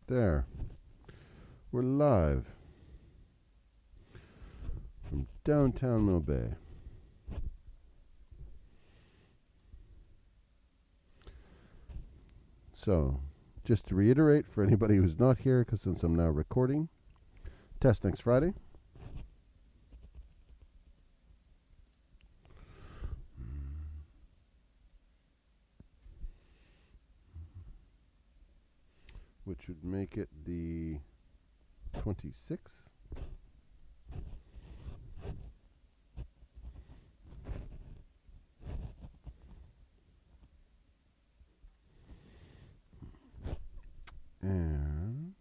There. We're live from downtown Mill Bay. So, just to reiterate for anybody who's not here, because since I'm now recording, test next Friday. Which would make it the 26th. And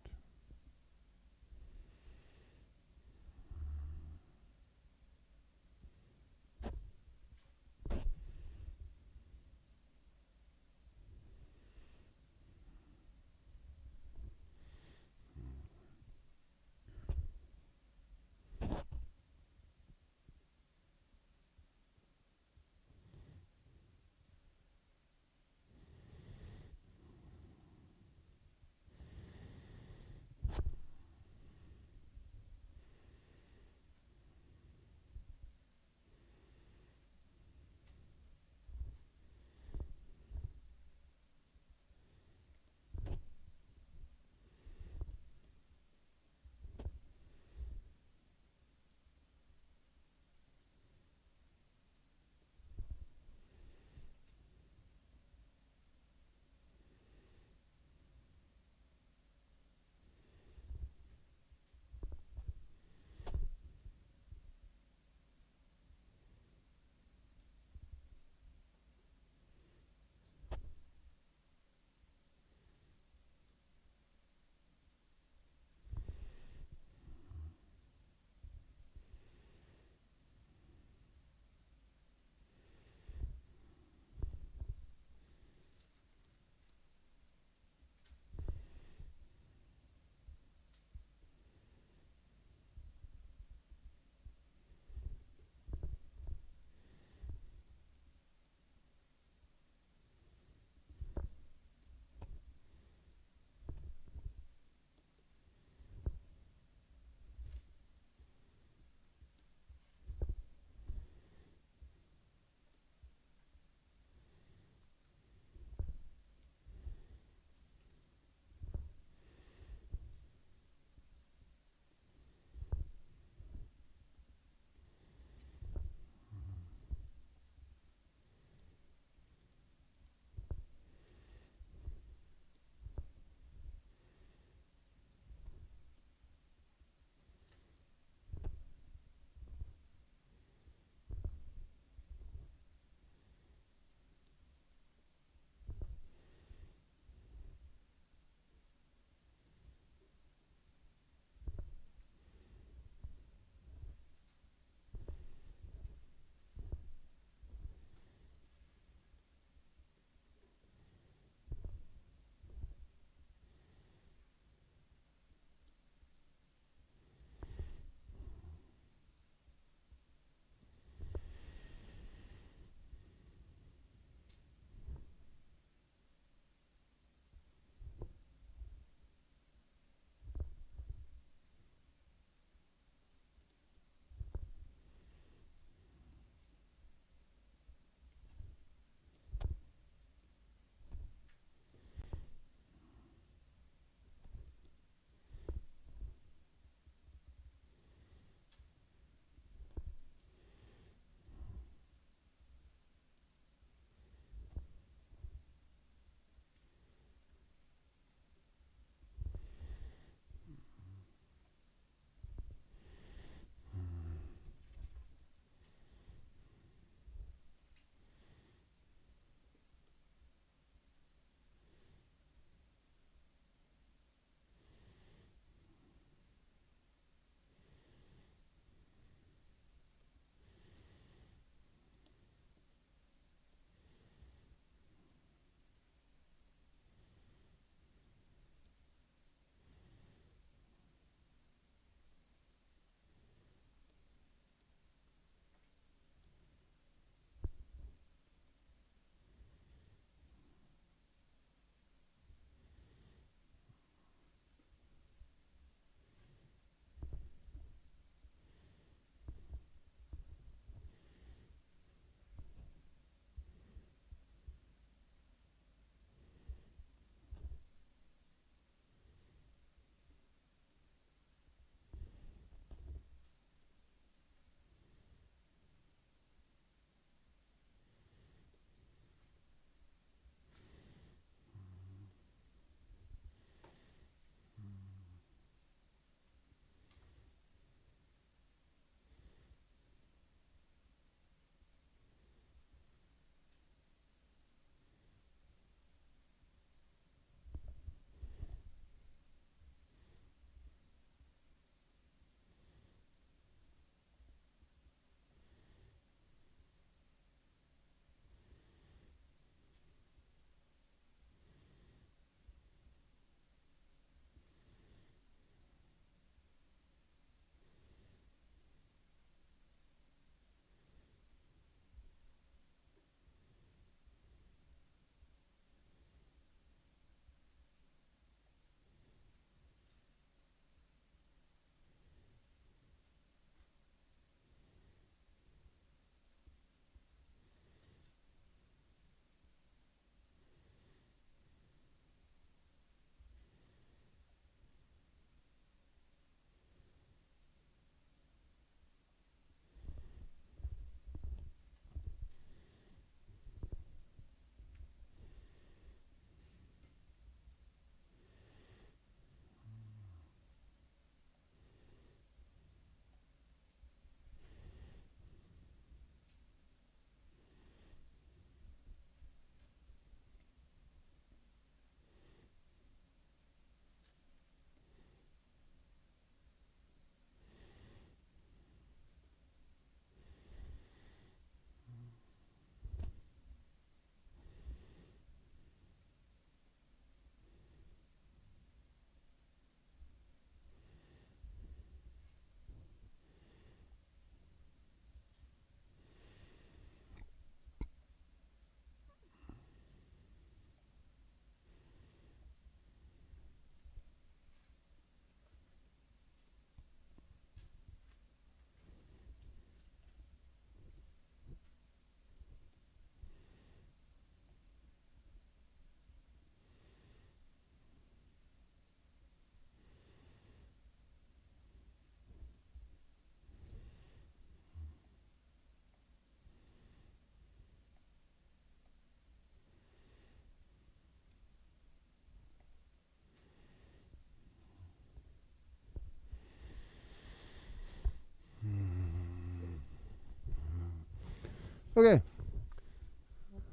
Okay.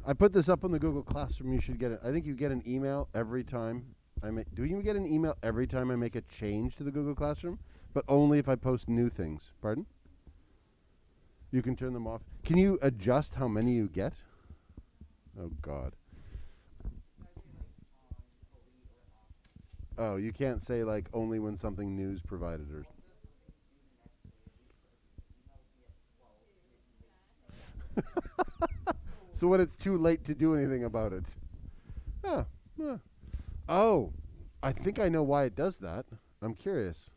I put this up on the Google Classroom. You should get it. I think you get an email every time do you get an email every time I make a change to the Google Classroom? But only if I post new things. Pardon? You can turn them off. Can you adjust how many you get? Oh, God. Oh, you can't say, like, only when something new is provided or... So when it's too late to do anything about it. Oh, I think I know why it does that. I'm curious.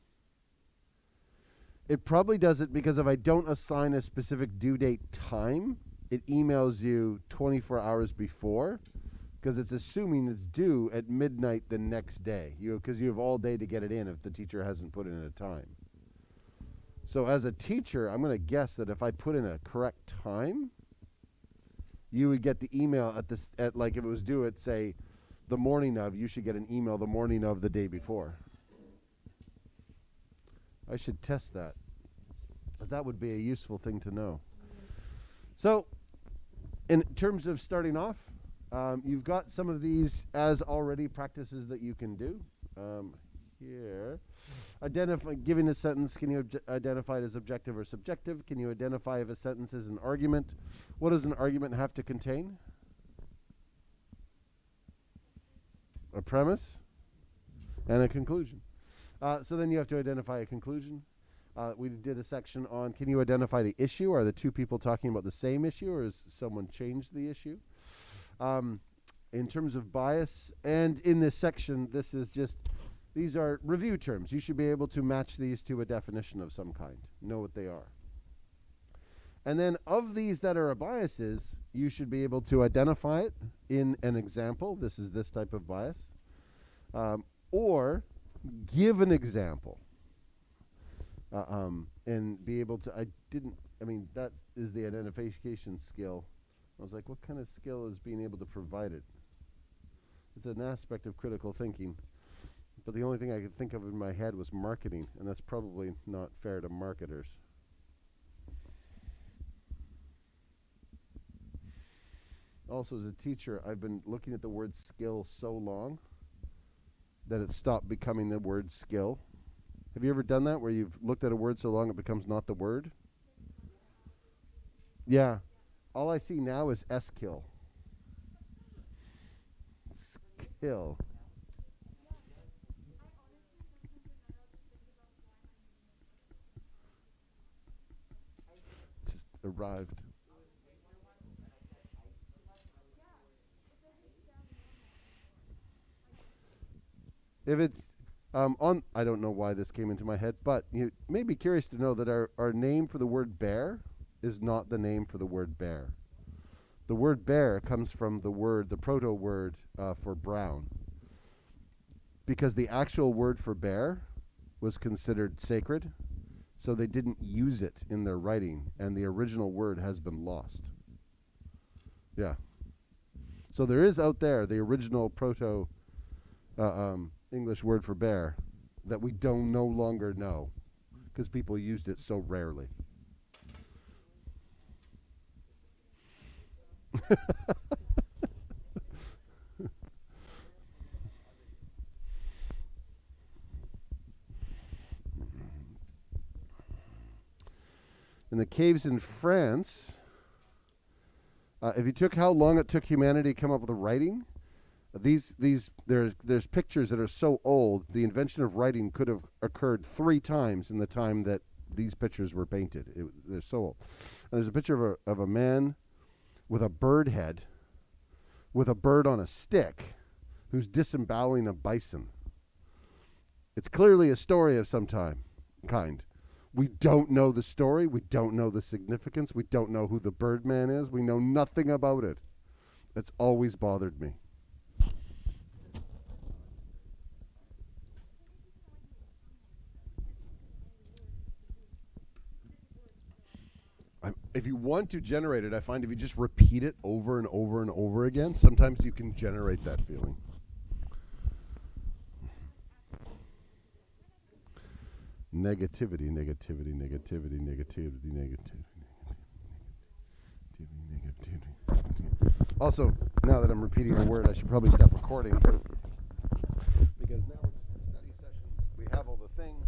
It probably does it because if I don't assign a specific due date time, it emails you 24 hours before because it's assuming it's due at midnight the next day. Because you have all day to get it in if the teacher hasn't put in a time. So as a teacher, I'm going to guess that if I put in a correct time, you would get the email at like if it was due at, say, the morning of, you should get an email the morning of the day before. I should test that, because that would be a useful thing to know. So, in terms of starting off, you've got some of these as already practices that you can do. Here, giving a sentence, can you identify it as objective or subjective? Can you identify if a sentence is an argument? What does an argument have to contain? A premise and a conclusion. So then you have to identify a conclusion. We did a section on, can you identify the issue? Are the two people talking about the same issue, or has someone changed the issue? In terms of bias, and in this section, these are review terms. You should be able to match these to a definition of some kind, know what they are. And then of these that are biases, you should be able to identify it in an example. This is this type of bias. Or give an example. And be able to, that is the identification skill. I was like, what kind of skill is being able to provide it? It's an aspect of critical thinking. But the only thing I could think of in my head was marketing, and that's probably not fair to marketers. Also, as a teacher, I've been looking at the word skill so long that it stopped becoming the word skill. Have you ever done that, where you've looked at a word so long it becomes not the word? Yeah. All I see now is S-kill. Skill. Just arrived. If it's I don't know why this came into my head, but you may be curious to know that our name for the word bear is not the name for the word bear. The word bear comes from the proto word for brown, because the actual word for bear was considered sacred, so they didn't use it in their writing, and the original word has been lost. Yeah. So there is out there the original proto English word for bear that we no longer know because people used it so rarely. In the caves in France, if you took how long it took humanity to come up with writing, there's pictures that are so old, the invention of writing could have occurred 3 times in the time that these pictures were painted. They're so old. And there's a picture of a man with a bird head, with a bird on a stick, who's disemboweling a bison. It's clearly a story of some kind. We don't know the story. We don't know the significance. We don't know who the Birdman is. We know nothing about it. It's always bothered me. If you want to generate it, I find if you just repeat it over and over and over again, sometimes you can generate that feeling. Negativity, negativity, negativity, negativity, negativity, negativity, negativity, Also, now that I'm repeating the word, I should probably stop recording because now we're just in study sessions. We have all the things.